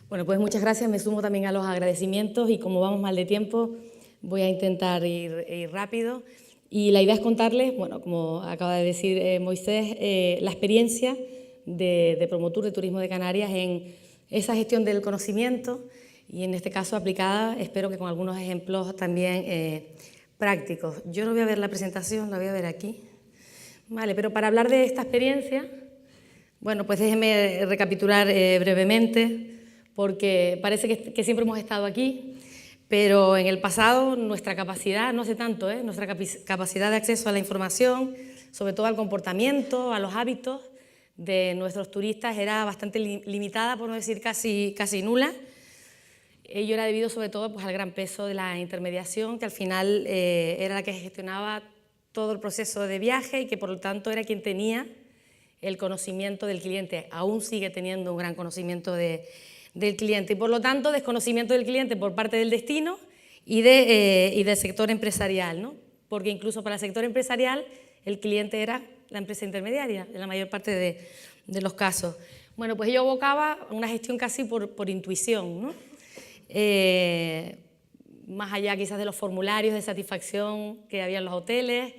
Bueno, pues muchas gracias. Me sumo también a los agradecimientos y como vamos mal de tiempo, voy a intentar ir rápido. Y la idea es contarles, bueno, como acaba de decir Moisés, la experiencia de Promotur de Turismo de Canarias en esa gestión del conocimiento y en este caso aplicada, espero que con algunos ejemplos también prácticos. Yo no voy a ver la presentación, la voy a ver aquí. Vale, pero para hablar de esta experiencia, bueno, pues déjenme recapitular brevemente, porque parece que siempre hemos estado aquí, pero en el pasado nuestra capacidad, no hace tanto, nuestra capacidad de acceso a la información, sobre todo al comportamiento, a los hábitos de nuestros turistas era bastante limitada, por no decir casi nula. Ello era debido sobre todo pues, al gran peso de la intermediación, que al final era la que gestionaba todo el proceso de viaje y que por lo tanto era quien tenía el conocimiento del cliente. Aún sigue teniendo un gran conocimiento del cliente y por lo tanto desconocimiento del cliente por parte del destino y del sector empresarial, ¿no? Porque incluso para el sector empresarial el cliente era la empresa intermediaria en la mayor parte de los casos. Bueno, pues yo abocaba una gestión casi por intuición, ¿no? Más allá quizás de los formularios de satisfacción que había en los hoteles,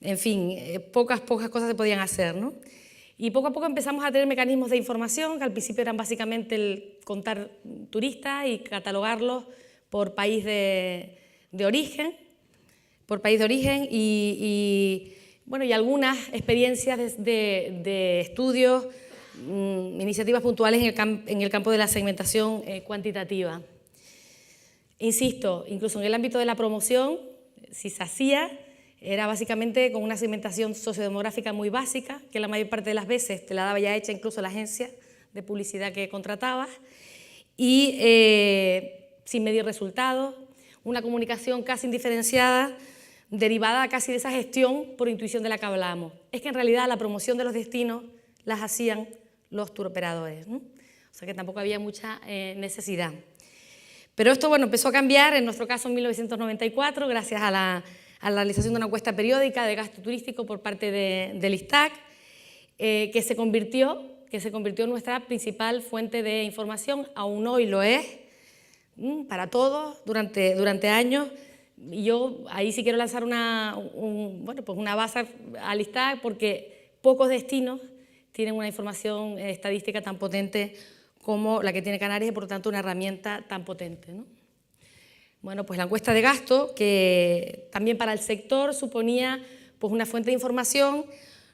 en fin, pocas cosas se podían hacer, ¿no? Y poco a poco empezamos a tener mecanismos de información que al principio eran básicamente el contar turistas y catalogarlos por país de origen, bueno, y algunas experiencias de estudios, iniciativas puntuales en el campo de la segmentación cuantitativa. Insisto, incluso en el ámbito de la promoción, si se hacía, era básicamente con una segmentación sociodemográfica muy básica, que la mayor parte de las veces te la daba ya hecha incluso la agencia de publicidad que contratabas, y sin medir resultados, una comunicación casi indiferenciada, derivada casi de esa gestión por intuición de la que hablábamos. Es que en realidad la promoción de los destinos las hacían los turoperadores, ¿no? O sea que tampoco había mucha necesidad. Pero esto, bueno, empezó a cambiar, en nuestro caso en 1994, gracias a la realización de una encuesta periódica de gasto turístico por parte del ISTAC, que se convirtió en nuestra principal fuente de información, aún hoy lo es, para todos, durante años. Y yo ahí sí quiero lanzar una base al ISTAC, porque pocos destinos tienen una información estadística tan potente como la que tiene Canarias y por lo tanto una herramienta tan potente, ¿no? Bueno, pues la encuesta de gasto, que también para el sector suponía pues, una fuente de información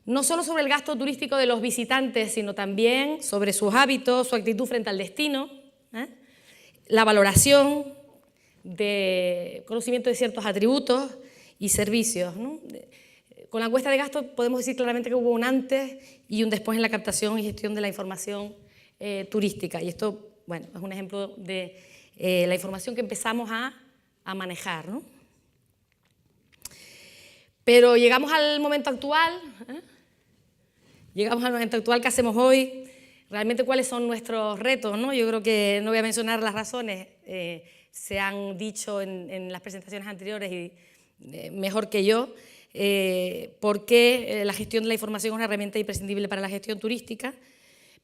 no solo sobre el gasto turístico de los visitantes, sino también sobre sus hábitos, su actitud frente al destino, la valoración de conocimiento de ciertos atributos y servicios, ¿no? Con la encuesta de gasto podemos decir claramente que hubo un antes y un después en la captación y gestión de la información turística. Y esto, bueno, es un ejemplo de la información que empezamos a manejar, ¿no? Pero llegamos al momento actual, ¿qué hacemos hoy? Realmente, ¿cuáles son nuestros retos, ¿no? Yo creo que no voy a mencionar las razones, se han dicho en las presentaciones anteriores y mejor que yo, por qué la gestión de la información es una herramienta imprescindible para la gestión turística,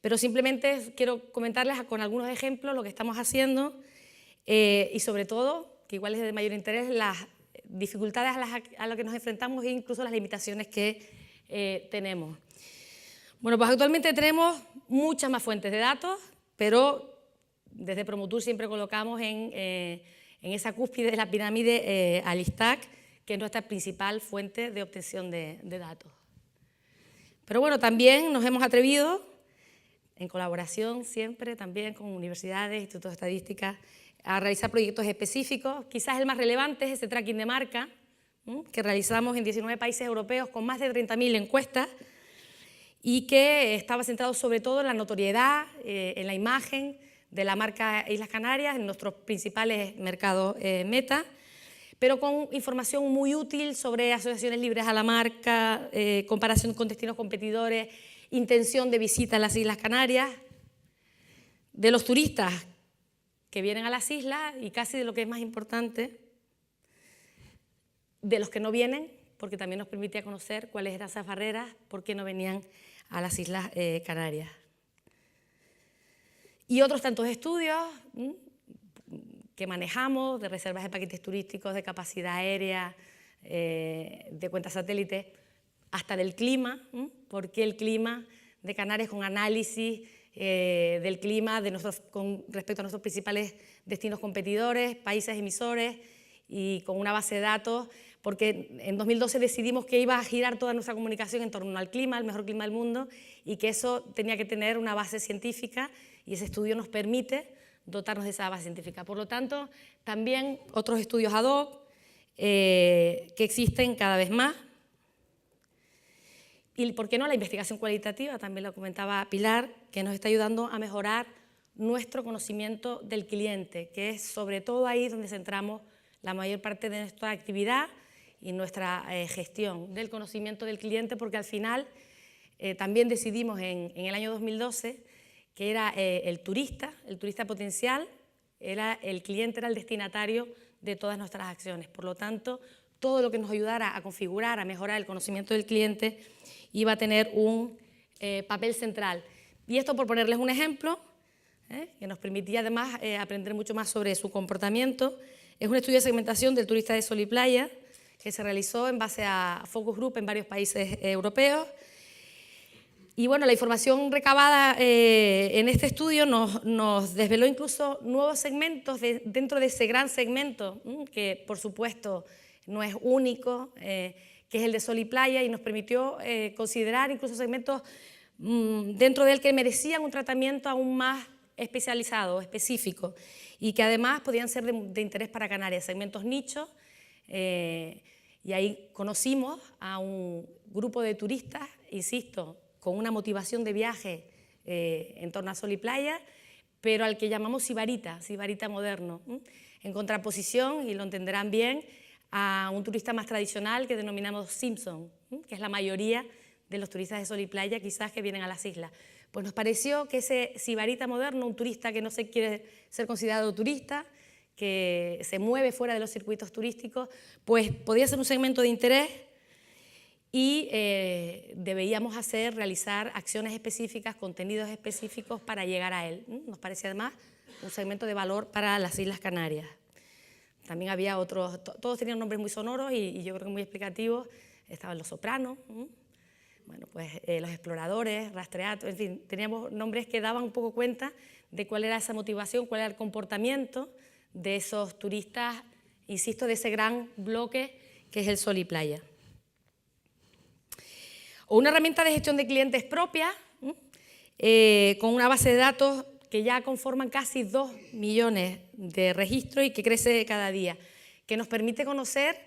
pero simplemente quiero comentarles con algunos ejemplos lo que estamos haciendo y sobre todo, que igual es de mayor interés, las dificultades a las que nos enfrentamos e incluso las limitaciones que tenemos. Bueno, pues actualmente tenemos muchas más fuentes de datos, pero desde Promotur siempre colocamos en esa cúspide de la pirámide al ISTAC, que es nuestra principal fuente de obtención de datos. Pero bueno, también nos hemos atrevido, en colaboración siempre también con universidades, institutos de estadística, a realizar proyectos específicos. Quizás el más relevante es ese tracking de marca, que realizamos en 19 países europeos con más de 30.000 encuestas y que estaba centrado sobre todo en la notoriedad, en la imagen de la marca Islas Canarias, en nuestros principales mercados meta, pero con información muy útil sobre asociaciones libres a la marca, comparación con destinos competidores, intención de visita a las Islas Canarias, de los turistas que vienen a las islas y casi de lo que es más importante, de los que no vienen, porque también nos permitía conocer cuáles eran esas barreras, por qué no venían a las Islas Canarias. Y otros tantos estudios que manejamos, de reservas de paquetes turísticos, de capacidad aérea, de cuentas satélite, hasta del clima, porque el clima de Canarias, con análisis del clima con respecto a nuestros principales destinos competidores, países emisores, y con una base de datos, porque en 2012 decidimos que iba a girar toda nuestra comunicación en torno al clima, el mejor clima del mundo, y que eso tenía que tener una base científica, y ese estudio nos permite dotarnos de esa base científica. Por lo tanto, también otros estudios ad hoc que existen cada vez más. Y, ¿por qué no?, la investigación cualitativa, también lo comentaba Pilar, que nos está ayudando a mejorar nuestro conocimiento del cliente, que es sobre todo ahí donde centramos la mayor parte de nuestra actividad y nuestra gestión del conocimiento del cliente, porque al final también decidimos en el año 2012 que era el turista potencial, era el cliente, era el destinatario de todas nuestras acciones. Por lo tanto, todo lo que nos ayudara a configurar, a mejorar el conocimiento del cliente, iba a tener un papel central. Y esto, por ponerles un ejemplo, que nos permitía además aprender mucho más sobre su comportamiento, es un estudio de segmentación del turista de sol y playa que se realizó en base a focus group en varios países europeos. Y bueno, la información recabada en este estudio nos desveló incluso nuevos segmentos dentro de ese gran segmento, que por supuesto no es único, que es el de sol y playa, y nos permitió considerar incluso segmentos dentro de él que merecían un tratamiento aún más especializado, específico, y que además podían ser de interés para Canarias, segmentos nichos, y ahí conocimos a un grupo de turistas, insisto, con una motivación de viaje en torno a sol y playa, pero al que llamamos sibarita moderno, en contraposición, y lo entenderán bien, a un turista más tradicional que denominamos Simpson, que es la mayoría de los turistas de sol y playa quizás que vienen a las islas. Pues nos pareció que ese sibarita moderno, un turista que no se quiere ser considerado turista, que se mueve fuera de los circuitos turísticos, pues podía ser un segmento de interés, y debíamos realizar acciones específicas, contenidos específicos para llegar a él. Nos parecía además un segmento de valor para las Islas Canarias. También había otros, todos tenían nombres muy sonoros y yo creo que muy explicativos. Estaban los sopranos, bueno, pues, los exploradores, rastreatos, en fin, teníamos nombres que daban un poco cuenta de cuál era esa motivación, cuál era el comportamiento de esos turistas, insisto, de ese gran bloque que es el sol y playa. O una herramienta de gestión de clientes propia, con una base de datos que ya conforman casi 2 millones de registros y que crece cada día, que nos permite conocer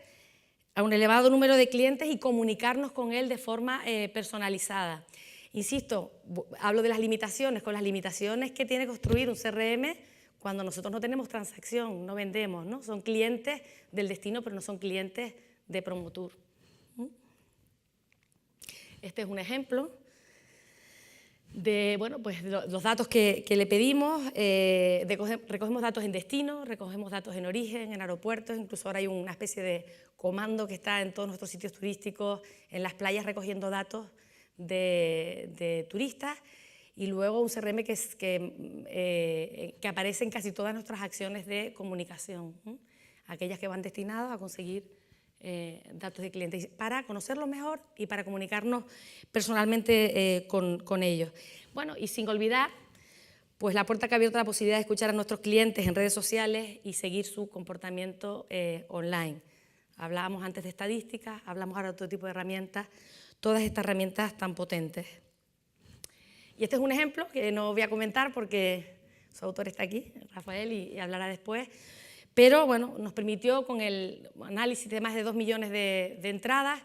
a un elevado número de clientes y comunicarnos con él de forma personalizada. Insisto, hablo de las limitaciones, con las limitaciones que tiene construir un CRM cuando nosotros no tenemos transacción, no vendemos, ¿no? Son clientes del destino, pero no son clientes de Promotur. Este es un ejemplo de, bueno, pues, los datos que le pedimos. Recogemos datos en destino, recogemos datos en origen, en aeropuertos, incluso ahora hay una especie de comando que está en todos nuestros sitios turísticos, en las playas, recogiendo datos de turistas, y luego un CRM que aparece en casi todas nuestras acciones de comunicación, aquellas que van destinadas a conseguir datos de clientes, para conocerlos mejor y para comunicarnos personalmente con ellos. Bueno, y sin olvidar, pues, la puerta que ha abierto la posibilidad de escuchar a nuestros clientes en redes sociales y seguir su comportamiento online. Hablábamos antes de estadísticas, hablamos ahora de otro tipo de herramientas, todas estas herramientas tan potentes. Y este es un ejemplo que no voy a comentar porque su autor está aquí, Rafael, y hablará después. Pero bueno, nos permitió, con el análisis de más de 2 millones de entradas,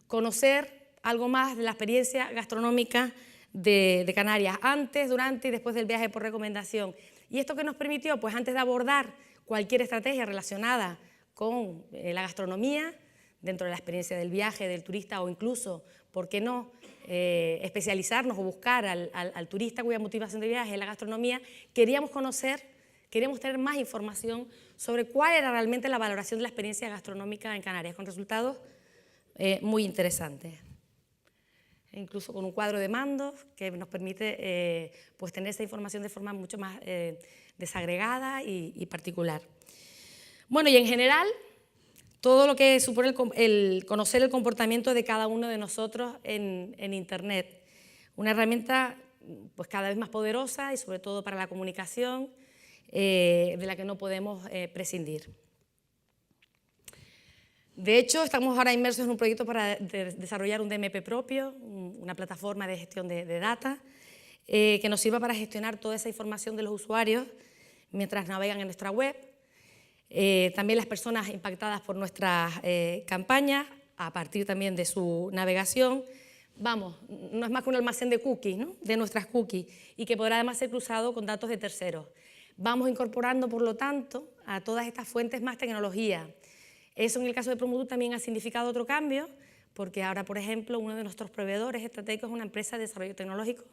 conocer algo más de la experiencia gastronómica de Canarias, antes, durante y después del viaje por recomendación. ¿Y esto qué nos permitió? Pues antes de abordar cualquier estrategia relacionada con la gastronomía, dentro de la experiencia del viaje, del turista, o incluso, ¿por qué no?, especializarnos o buscar al turista cuya motivación de viaje es la gastronomía, queríamos tener más información sobre cuál era realmente la valoración de la experiencia gastronómica en Canarias, con resultados muy interesantes. incluso con un cuadro de mandos que nos permite pues tener esa información de forma mucho más desagregada y particular. Bueno, y en general, todo lo que supone el conocer el comportamiento de cada uno de nosotros en Internet. Una herramienta pues cada vez más poderosa y sobre todo para la comunicación, de la que no podemos prescindir. De hecho, estamos ahora inmersos en un proyecto para desarrollar un DMP propio, una plataforma de gestión de data, que nos sirva para gestionar toda esa información de los usuarios mientras navegan en nuestra web. También las personas impactadas por nuestras campañas, a partir también de su navegación. Vamos, no es más que un almacén de cookies, ¿no? De nuestras cookies, y que podrá además ser cruzado con datos de terceros. Vamos incorporando, por lo tanto, a todas estas fuentes más tecnología. Eso en el caso de Promotur también ha significado otro cambio, porque ahora, por ejemplo, uno de nuestros proveedores estratégicos es una empresa de desarrollo tecnológico,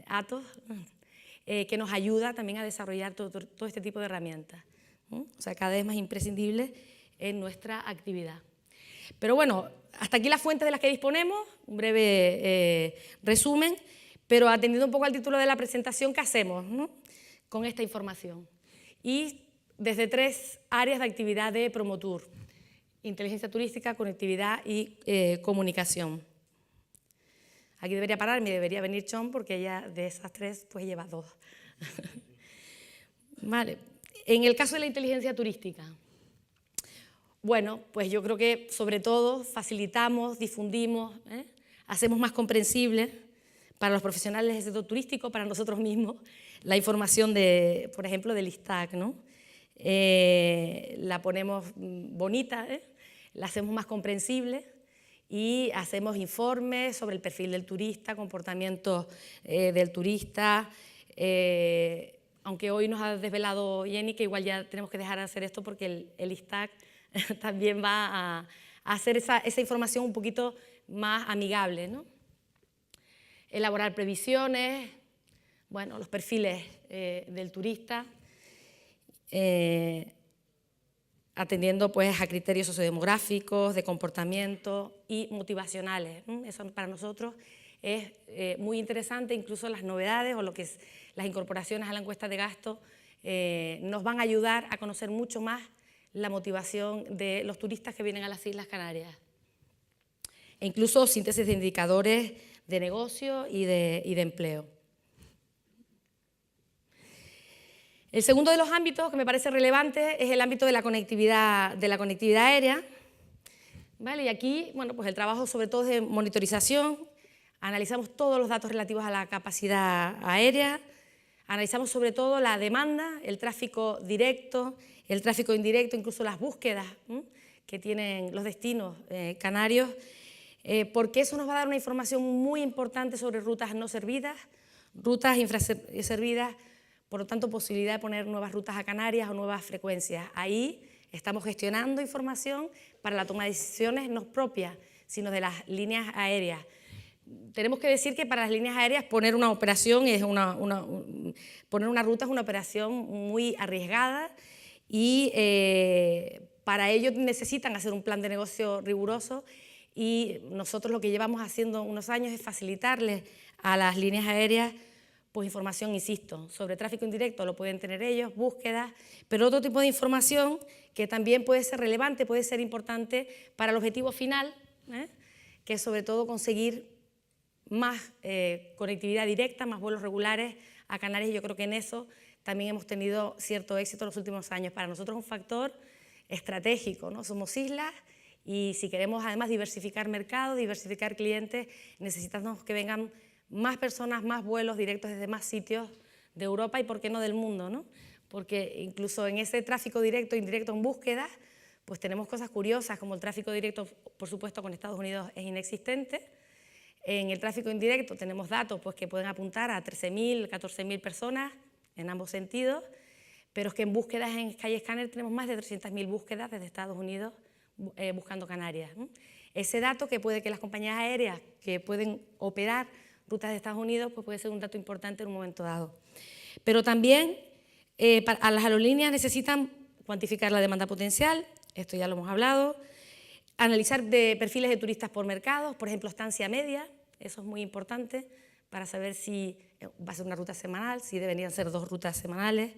Atos, que nos ayuda también a desarrollar todo este tipo de herramientas. O sea, cada vez más imprescindible en nuestra actividad. Pero bueno, hasta aquí las fuentes de las que disponemos, un breve resumen, pero atendiendo un poco al título de la presentación, ¿qué hacemos, no? Con esta información? Y desde 3 áreas de actividad de Promotur: inteligencia turística, conectividad y comunicación. Aquí debería pararme y debería venir Chon, porque ella de esas 3 pues lleva 2. Vale. En el caso de la inteligencia turística, bueno, pues yo creo que sobre todo facilitamos, difundimos, hacemos más comprensible para los profesionales del sector turístico, para nosotros mismos, la información de, por ejemplo, del ISTAC, ¿no? La ponemos bonita, la hacemos más comprensible y hacemos informes sobre el perfil del turista, comportamientos del turista. Aunque hoy nos ha desvelado Jenny que igual ya tenemos que dejar de hacer esto porque el ISTAC también va a hacer esa información un poquito más amigable, ¿no? Elaborar previsiones, bueno, los perfiles del turista, atendiendo pues a criterios sociodemográficos, de comportamiento y motivacionales. Eso para nosotros es muy interesante, incluso las novedades o lo que es las incorporaciones a la encuesta de gasto nos van a ayudar a conocer mucho más la motivación de los turistas que vienen a las Islas Canarias. E incluso síntesis de indicadores de negocio y de empleo. El segundo de los ámbitos que me parece relevante es el ámbito de la conectividad aérea. ¿Vale? Y aquí, bueno, pues el trabajo sobre todo es de monitorización, analizamos todos los datos relativos a la capacidad aérea, analizamos sobre todo la demanda, el tráfico directo, el tráfico indirecto, incluso las búsquedas que tienen los destinos canarios, porque eso nos va a dar una información muy importante sobre rutas no servidas, rutas infraservidas, por lo tanto posibilidad de poner nuevas rutas a Canarias o nuevas frecuencias. Ahí estamos gestionando información para la toma de decisiones no propias, sino de las líneas aéreas. Tenemos que decir que para las líneas aéreas poner una operación poner una ruta es una operación muy arriesgada y para ello necesitan hacer un plan de negocio riguroso, y nosotros lo que llevamos haciendo unos años es facilitarles a las líneas aéreas pues información, insisto, sobre tráfico indirecto lo pueden tener ellos, búsquedas, pero otro tipo de información que también puede ser relevante, puede ser importante para el objetivo final, que es sobre todo conseguir más conectividad directa, más vuelos regulares a Canarias, y yo creo que en eso también hemos tenido cierto éxito en los últimos años. Para nosotros es un factor estratégico, ¿no? Somos islas y si queremos además diversificar mercado, diversificar clientes, necesitamos que vengan más personas, más vuelos directos desde más sitios de Europa y, ¿por qué no, del mundo, ¿no? Porque incluso en ese tráfico directo e indirecto en búsquedas, pues tenemos cosas curiosas, como el tráfico directo, por supuesto, con Estados Unidos es inexistente. En el tráfico indirecto tenemos datos pues, que pueden apuntar a 13.000, 14.000 personas en ambos sentidos, pero es que en búsquedas en Skyscanner tenemos más de 300.000 búsquedas desde Estados Unidos buscando Canarias. Ese dato que puede que las compañías aéreas que pueden operar rutas de Estados Unidos pues puede ser un dato importante en un momento dado. Pero también a las aerolíneas necesitan cuantificar la demanda potencial, esto ya lo hemos hablado, analizar perfiles de turistas por mercados, por ejemplo, estancia media, Eso es muy importante para saber si va a ser una ruta semanal, si deberían ser 2 rutas semanales.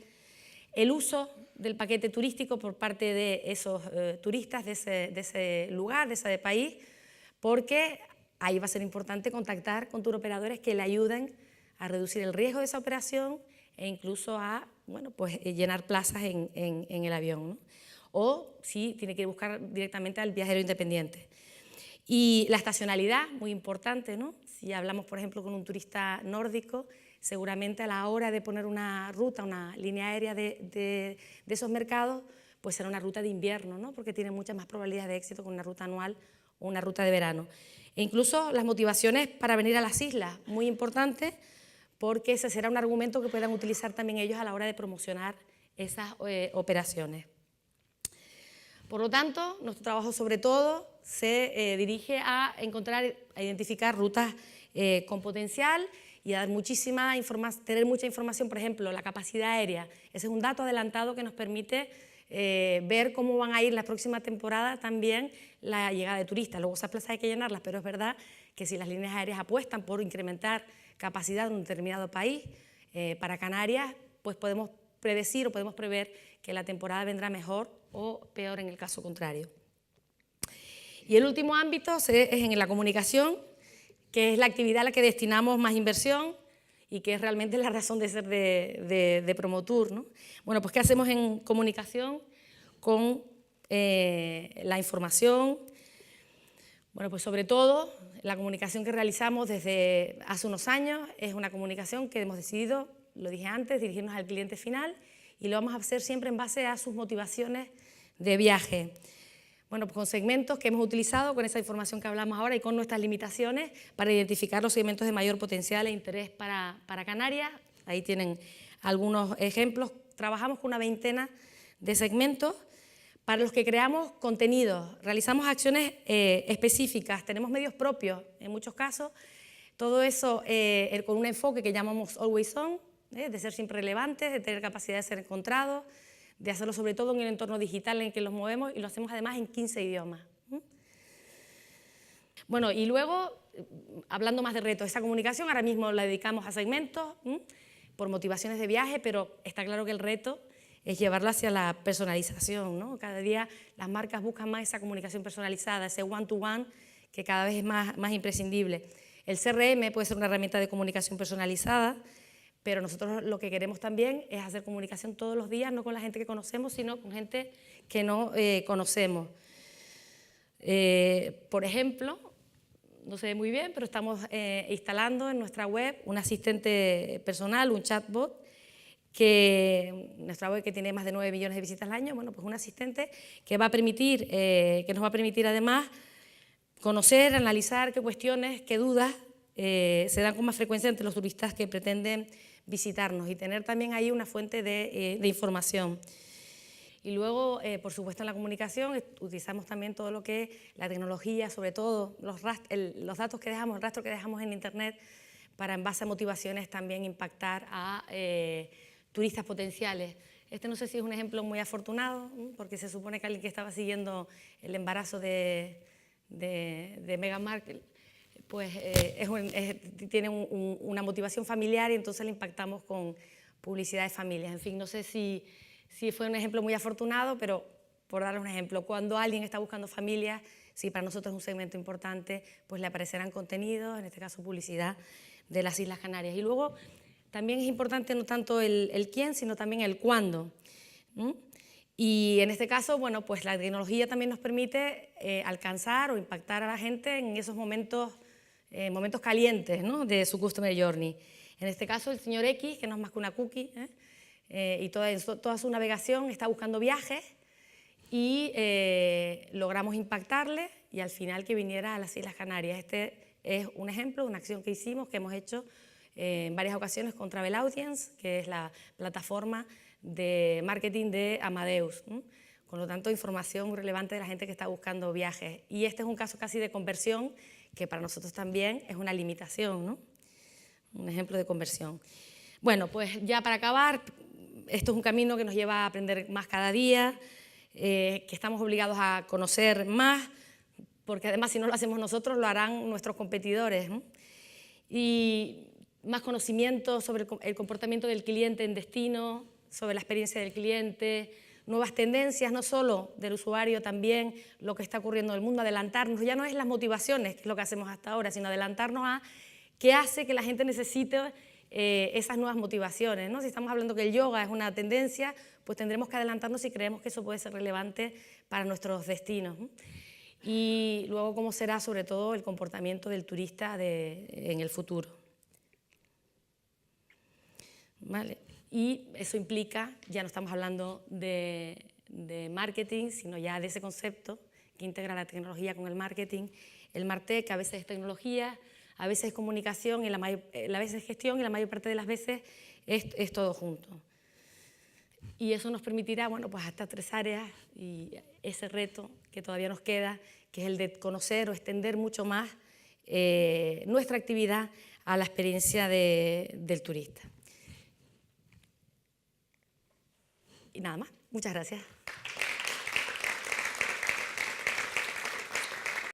El uso del paquete turístico por parte de esos turistas de ese lugar, de ese país, porque ahí va a ser importante contactar con turoperadores que le ayuden a reducir el riesgo de esa operación e incluso a pues, llenar plazas en el avión, ¿no? O si tiene que buscar directamente al viajero independiente. Y la estacionalidad, muy importante, ¿no? Si hablamos, por ejemplo, con un turista nórdico, seguramente a la hora de poner una ruta, una línea aérea de esos mercados, pues será una ruta de invierno, ¿no? Porque tiene muchas más probabilidades de éxito con una ruta anual o una ruta de verano. E incluso las motivaciones para venir a las islas, muy importantes, porque ese será un argumento que puedan utilizar también ellos a la hora de promocionar esas operaciones. Por lo tanto, nuestro trabajo sobre todo se dirige a identificar rutas con potencial y a dar tener mucha información, por ejemplo, la capacidad aérea. Ese es un dato adelantado que nos permite ver cómo van a ir la próxima temporada también la llegada de turistas. Luego esas plazas hay que llenarlas, pero es verdad que si las líneas aéreas apuestan por incrementar capacidad en un determinado país, para Canarias, pues podemos predecir o podemos prever que la temporada vendrá mejor o peor en el caso contrario. Y el último ámbito es en la comunicación, que es la actividad a la que destinamos más inversión y que es realmente la razón de ser de Promotour, ¿no? Bueno, pues ¿qué hacemos en comunicación con la información? Bueno, pues sobre todo la comunicación que realizamos desde hace unos años es una comunicación que hemos decidido, lo dije antes, dirigirnos al cliente final y lo vamos a hacer siempre en base a sus motivaciones de viaje. Bueno, pues con segmentos que hemos utilizado, con esa información que hablamos ahora y con nuestras limitaciones para identificar los segmentos de mayor potencial e interés para Canarias. Ahí tienen algunos ejemplos. Trabajamos con una veintena de segmentos para los que creamos contenidos, realizamos acciones específicas, tenemos medios propios en muchos casos, todo eso con un enfoque que llamamos Always On, de ser siempre relevantes, de tener capacidad de ser encontrados, de hacerlo sobre todo en el entorno digital en el que los movemos y lo hacemos además en 15 idiomas. Bueno, y luego, hablando más de retos, esa comunicación ahora mismo la dedicamos a segmentos por motivaciones de viaje, pero está claro que el reto es llevarlo hacia la personalización, ¿no? Cada día las marcas buscan más esa comunicación personalizada, ese one-to-one que cada vez es más imprescindible. El CRM puede ser una herramienta de comunicación personalizada, pero nosotros lo que queremos también es hacer comunicación todos los días, no con la gente que conocemos, sino con gente que no conocemos. Por ejemplo, no se ve muy bien, pero estamos instalando en nuestra web un asistente personal, un chatbot, nuestra web que tiene más de 9 millones de visitas al año, bueno, pues un asistente que nos va a permitir además conocer, analizar qué cuestiones, qué dudas se dan con más frecuencia entre los turistas que pretenden visitarnos y tener también ahí una fuente de información. Y luego, por supuesto, en la comunicación utilizamos también todo lo que es la tecnología, sobre todo los datos que dejamos, el rastro que dejamos en Internet, para en base a motivaciones también impactar a turistas potenciales. Este no sé si es un ejemplo muy afortunado, porque se supone que alguien que estaba siguiendo el embarazo de Meghan Markle, pues tiene una motivación familiar y entonces le impactamos con publicidad de familias. En fin, no sé si fue un ejemplo muy afortunado, pero por darles un ejemplo, cuando alguien está buscando familias, si para nosotros es un segmento importante, pues le aparecerán contenidos, en este caso publicidad, de las Islas Canarias. Y luego también es importante no tanto el quién, sino también el cuándo. Y en este caso, bueno, pues la tecnología también nos permite alcanzar o impactar a la gente en esos momentos calientes, ¿no?, de su Customer Journey. En este caso, el señor X, que no es más que una cookie, y toda su navegación está buscando viajes y logramos impactarle y al final que viniera a las Islas Canarias. Este es un ejemplo de una acción que hicimos, que hemos hecho en varias ocasiones con Travel Audience, que es la plataforma de marketing de Amadeus. Con lo tanto, información muy relevante de la gente que está buscando viajes. Y este es un caso casi de conversión, que para nosotros también es una limitación, ¿no? Un ejemplo de conversión. Bueno, pues ya para acabar, esto es un camino que nos lleva a aprender más cada día, que estamos obligados a conocer más porque además si no lo hacemos nosotros lo harán nuestros competidores, ¿no? Y más conocimiento sobre el comportamiento del cliente en destino, sobre la experiencia del cliente, nuevas tendencias, no solo del usuario, también lo que está ocurriendo en el mundo, adelantarnos, ya no es las motivaciones, que es lo que hacemos hasta ahora, sino adelantarnos a qué hace que la gente necesite esas nuevas motivaciones, ¿no? Si estamos hablando que el yoga es una tendencia, pues tendremos que adelantarnos si creemos que eso puede ser relevante para nuestros destinos, ¿no? Y luego cómo será sobre todo el comportamiento del turista en el futuro. ¿Vale? Y eso implica, ya no estamos hablando de marketing, sino ya de ese concepto que integra la tecnología con el marketing. El MarTech a veces es tecnología, a veces es comunicación, a veces es gestión y la mayor parte de las veces es todo junto. Y eso nos permitirá, bueno, pues hasta 3 áreas y ese reto que todavía nos queda, que es el de conocer o extender mucho más nuestra actividad a la experiencia del turista. Y nada más. Muchas gracias.